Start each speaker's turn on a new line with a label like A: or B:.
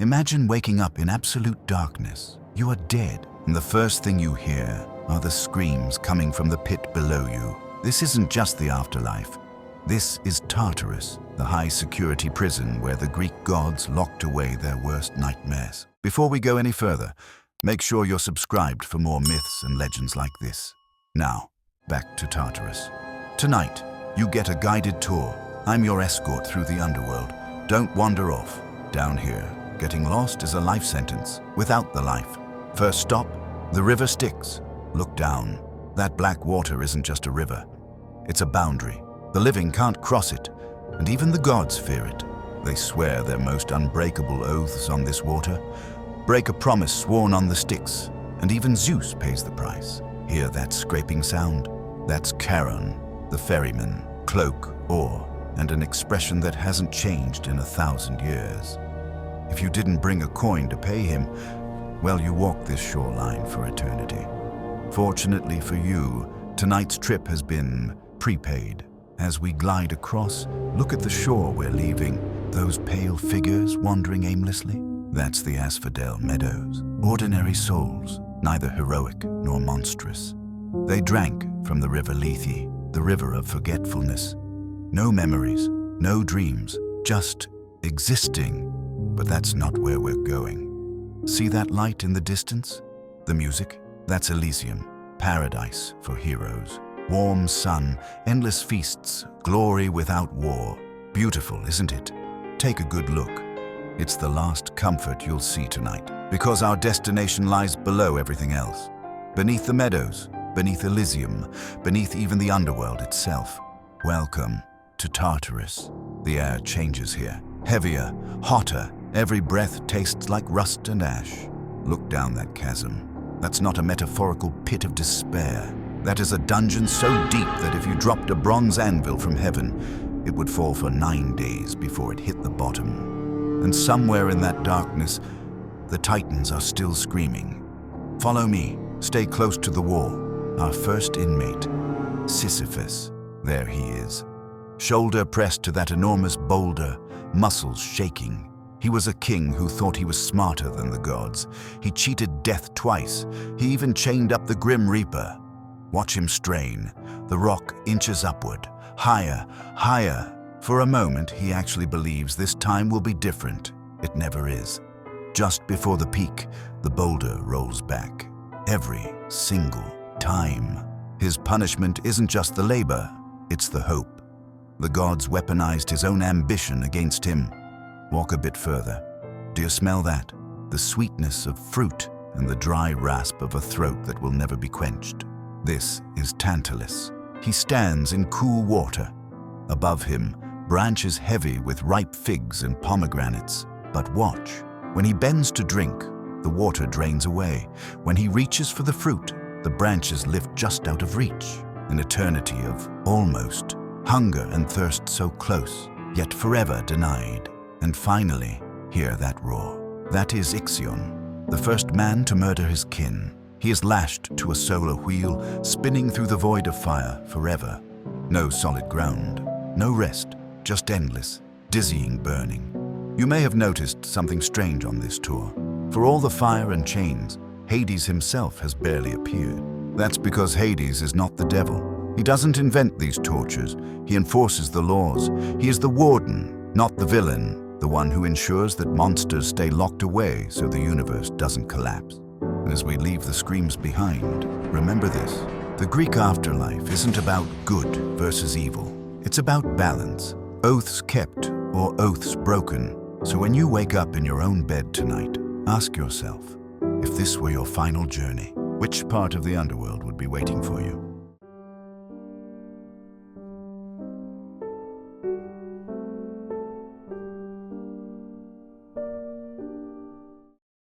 A: Imagine waking up in absolute darkness. You are dead, and the first thing you hear are the screams coming from the pit below you. This isn't just the afterlife. This is Tartarus, the high-security prison where the Greek gods locked away their worst nightmares. Before we go any further, make sure you're subscribed for more myths and legends like this. Now, back to Tartarus. Tonight, you get a guided tour. I'm your escort through the underworld. Don't wander off. Down here, getting lost is a life sentence, without the life. First stop, the river Styx. Look down. That black water isn't just a river. It's a boundary. The living can't cross it, and even the gods fear it. They swear their most unbreakable oaths on this water. Break a promise sworn on the Styx, and even Zeus pays the price. Hear that scraping sound? That's Charon, the ferryman, cloak, oar, and an expression that hasn't changed in 1,000 years. If you didn't bring a coin to pay him, well, you walk this shoreline for eternity. Fortunately for you, tonight's trip has been prepaid. As we glide across, look at the shore we're leaving. Those pale figures wandering aimlessly? That's the Asphodel Meadows. Ordinary souls, neither heroic nor monstrous. They drank from the river Lethe, the river of forgetfulness. No memories, no dreams, just existing. But that's not where we're going. See that light in the distance? The music? That's Elysium, paradise for heroes. Warm sun, endless feasts, glory without war. Beautiful, isn't it? Take a good look. It's the last comfort you'll see tonight, because our destination lies below everything else. Beneath the meadows, beneath Elysium, beneath even the underworld itself. Welcome to Tartarus. The air changes here. Heavier, hotter, every breath tastes like rust and ash. Look down that chasm. That's not a metaphorical pit of despair. That is a dungeon so deep that if you dropped a bronze anvil from heaven, it would fall for 9 days before it hit the bottom. And somewhere in that darkness, the titans are still screaming. Follow me, stay close to the wall. Our first inmate, Sisyphus. There he is. Shoulder pressed to that enormous boulder, muscles shaking. He was a king who thought he was smarter than the gods. He cheated death twice. He even chained up the Grim Reaper. Watch him strain. The rock inches upward, higher, higher. For a moment, he actually believes this time will be different. It never is. Just before the peak, the boulder rolls back. Every single time. His punishment isn't just the labor, it's the hope. The gods weaponized his own ambition against him. Walk a bit further. Do you smell that? The sweetness of fruit and the dry rasp of a throat that will never be quenched. This is Tantalus. He stands in cool water. Above him, branches heavy with ripe figs and pomegranates. But watch. When he bends to drink, the water drains away. When he reaches for the fruit, the branches lift just out of reach. An eternity of almost. Hunger and thirst so close, yet forever denied. And finally, hear that roar. That is Ixion, the first man to murder his kin. He is lashed to a solar wheel, spinning through the void of fire forever. No solid ground, no rest, just endless, dizzying burning. You may have noticed something strange on this tour. For all the fire and chains, Hades himself has barely appeared. That's because Hades is not the devil. He doesn't invent these tortures. He enforces the laws. He is the warden, not the villain, the one who ensures that monsters stay locked away so the universe doesn't collapse. As we leave the screams behind, remember this. The Greek afterlife isn't about good versus evil. It's about balance, oaths kept or oaths broken. So when you wake up in your own bed tonight, ask yourself, if this were your final journey, which part of the underworld would be waiting for you?